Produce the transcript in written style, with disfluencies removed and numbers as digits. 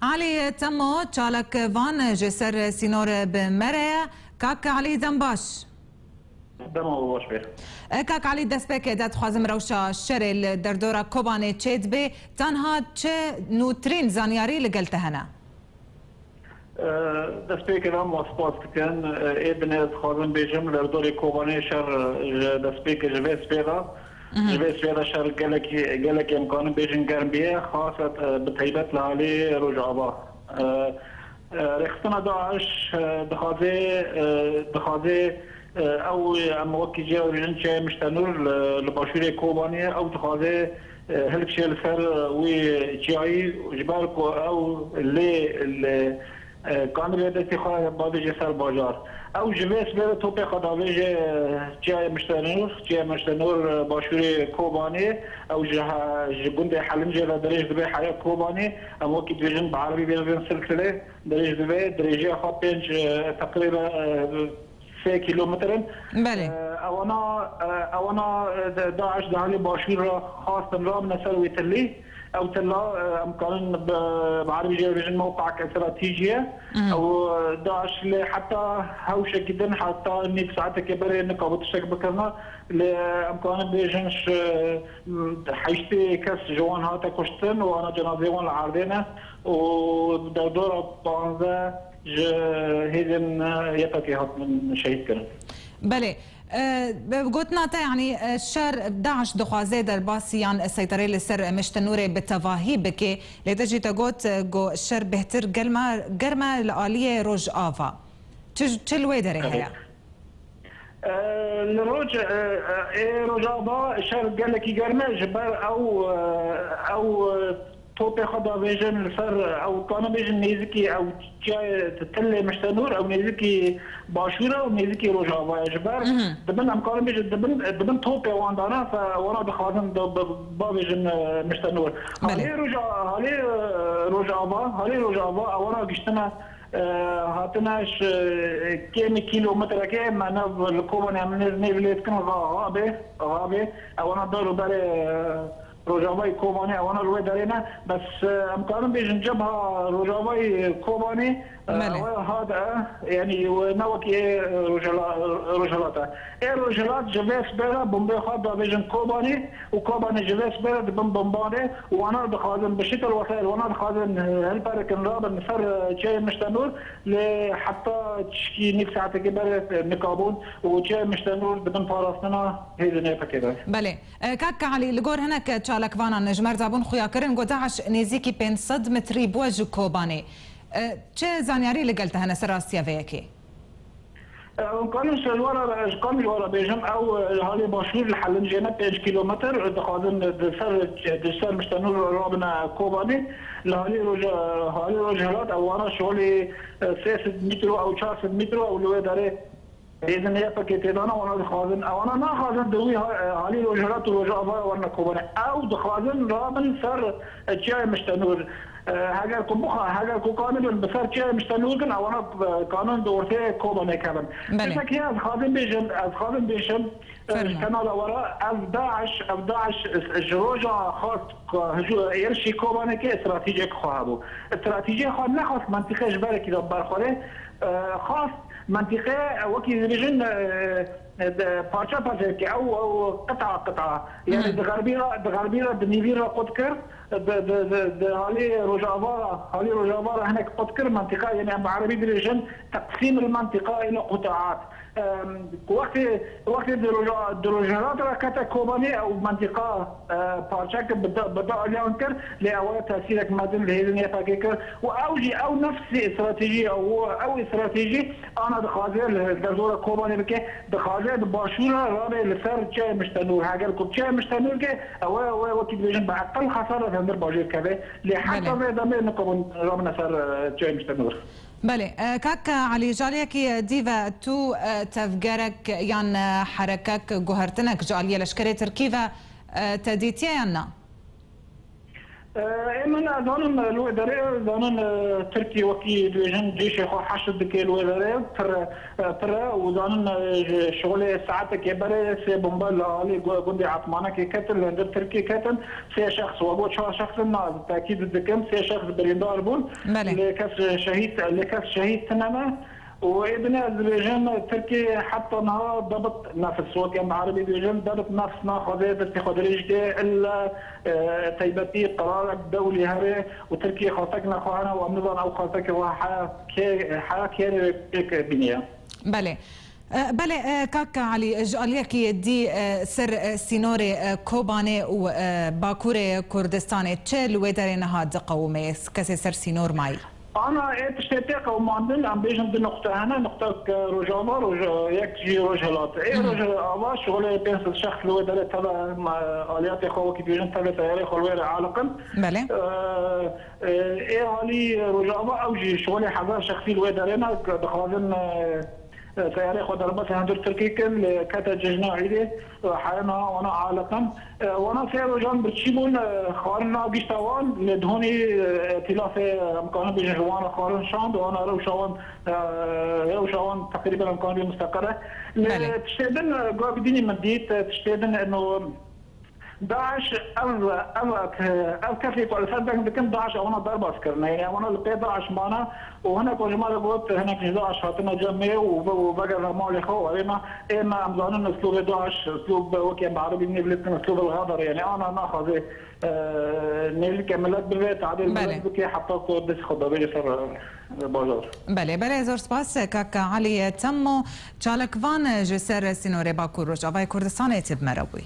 علي تمو تشالك فان جسر سينور بمريا كاك علي دنباش دمو باش بيه كاك علي دسبك دات خوازم روشا شرل دردورا كوباني تشيد بي تنها تش نوترين زانياري لقلت هنا دسبك رام واسباس كان ابن خوازم بيجم دردوري كوباني شر دسبك جويس بيرا جويس بيرا شر قالك امكان بيجن قربيه خاصة بتهيبت لهالي رجعبا رختنا داعش دخازي او ام وكي جاو رجنشا مشتنور لباشوري كوبانيه او تخازي هلك شي الفر وي جاي جبال او اللي كان بيدتي خا بابي جسر بازار او جويس بير توبي خداوي جاي مشتنور باشوري كوبانيه او جبند حلم جا دريج دبي حياه كوباني ام وكي ديجن بعربي بين سلسله دريج دبي دريجه خاطنج تقريبا 3 كيلومتر. بله. اوانا داعش دهالي باشور خاص رام نسوي تلي او تلا امكان بعربي جاي موقع استراتيجيه او داعش حتى هوشه جدا حتى اني ساعات كبر انك قبضتك بكرنا لامكان بيجنش حيشتي كاس جوان هاتا كشتن وانا جنازي وان العاردينه ودور بانزا هيدن يتكي هات من شهيد كنا. بله قلتنا يعني الشر داعش دخوازي درباسيان السيطرة للسر مشتنوري بالتواهي بكي لتجي تقوت جو الشر بهتر قرمة الآلية روج آفا تشل ويدري هيا؟ الروج روج آفا الشر قال لك قرمة جبر أو توبي خدا بيجن الفر او كان بيجن نيزكي او جاي تتلي مشتنور او نيزكي باشوره او نيزكي روجافا جبار دبن امكان بيجن دبن توبي واندانا فوانا بخوازن بابيجن مشتنور هالي روجافا اونا قشتنا هاتناش كم كيلومتر كي معنا الكوباني عمل نيفليت كنا غابي اونا دورو داري روجافاي كوباني وانا روي دارينا بس امكانهم بيجن جبهه روجافاي كوباني هذا يعني نوكي رجلاتا الرجلات جفاس بيرا بومبي خاضه بيجن كوباني وكوباني جفاس بيرا دبن بومباني وانا دخازن بشكل الوسائل وانا دخازن هالبارك الرابع نفر جاي مشتنور لحتى تشكي نيك ساعه كبر نقابون وجاي مشتنور دبن فارسنا هي نيفا كده. بله كاك علي لغور هناك تشالك فانا نجمر زابون خويا كرن قداعش نيزيكي بين صد متري بوج كوباني چه زانیاری لگلته هنه سراسیا ویکی؟ كانش الورا بيجم او هالي باشور لحلن جينا 5 كيلومتر دخازن دسر مشتنور رابنا كوباني لهالي رجالات او انا شغلي 3 متر او 4 متر او لو داري اذا هي باكيتانا وانا دخازن او انا ما خازن دوي هالي رجالات ورجافا وانا كوباني او دخازن رابن سر جاي مشتنور هاجر كوكانل بسر جاي مشتنور او انا قانون دورتي كوباني كمان بس هي خازن بيجن كان على وراء داعش الجروجا خاص يرشي كوباني كي استراتيجيك خابو استراتيجيه خا نخص منطقه جبال كده برخوره خاص منطقه وكي ريجن بارشا او قطعه يعني دغربيره دنيفيرا قدكر هالي روجافا هناك قدكر منطقه يعني بعربي ريجن تقسيم المنطقه الى قطاعات وقت الدروجانات راكتا كوباني او منطقه بارشاك بدا اليونكر لاول تاثيرك مدن لهذه فاكيكر او نفس استراتيجيه او استراتيجي انا دخازير دردور كوباني بكي دخازير باشوره رابع لسر جاي مشتنور هاجر كوب جاي مشتنور كي او وقت بيجن باقل خساره تندر باجير كذا لحتى دمر نقوم رابنا سر جاي مشتنور. بله كاك علي جاليكي ديفا تو تفجرك يعني حركك جوهرتنك جالية لشكري تركيبة تديتيانا من دانن الوزراء دانن تركي وكي دوجن جيش خو حشد كي الوزراء ترى ودانن شغل ساعات كبر سي بومبال علي جندي عثمانه كي كتل عند تركي كتل سي شخص وابو شخص ما تاكيد الدكم سي شخص بريندار بون لكاس شهيد تنما وابن اذربيجان تركي حتى نهار ضبط نفس وكان العربي بيجن ضبط نفسنا خذت خدريج الا تيبتي قرار دولي هذا وتركيا خاطكنا خوانا ونظام او خاطك حاكي بنيه. بله بله كاكا علي جاليكي دي سر سينوري كوباني وباكوري كردستاني تشيل ويدري نهاد قومي كسي سر سينور ماي. أنا تشتاق ومعدل عم بيجن بنقطة هنا نقطة رجالة يكجي رجالات رجال أبا شغله بين الشخص اللي هو تبع آليات أخوه كي بيجن تبع سيارة خلوير عالقا. بله. هالي رجال أوجي شغله حذر شخصي اللي هو دارنا دخلنا سيارة خود ربط هندور تركي كم كتا ججنا عيدة حالنا وانا عالقا وانا سيارة جان برشيبون خارنا بيشتوان لدهوني تلافة امكانه بجهوان خارن شاند وانا رو شوان تقريبا امكانه مستقرة تشتدن قابديني مديت تشتدن انه داعش او كفي كل صدق بكم داعش وانا ضرب عسكرنا يعني وانا لقيت داعش معنا وهنا كل ما قلت هنا في داعش هاتنا جمعيه وبقى رمال اخو اما امزانن اسلوب داعش اسلوب وكان عربي نبلتنا اسلوب الغدر يعني انا ناخذ نيل كملت بالبيت عادل بكي حتى بس خدابي صار بازار. بله زور سپاس کاکا علی تمو چالکوان جسر سینور باکو روش آوای کردستان اتب مروی.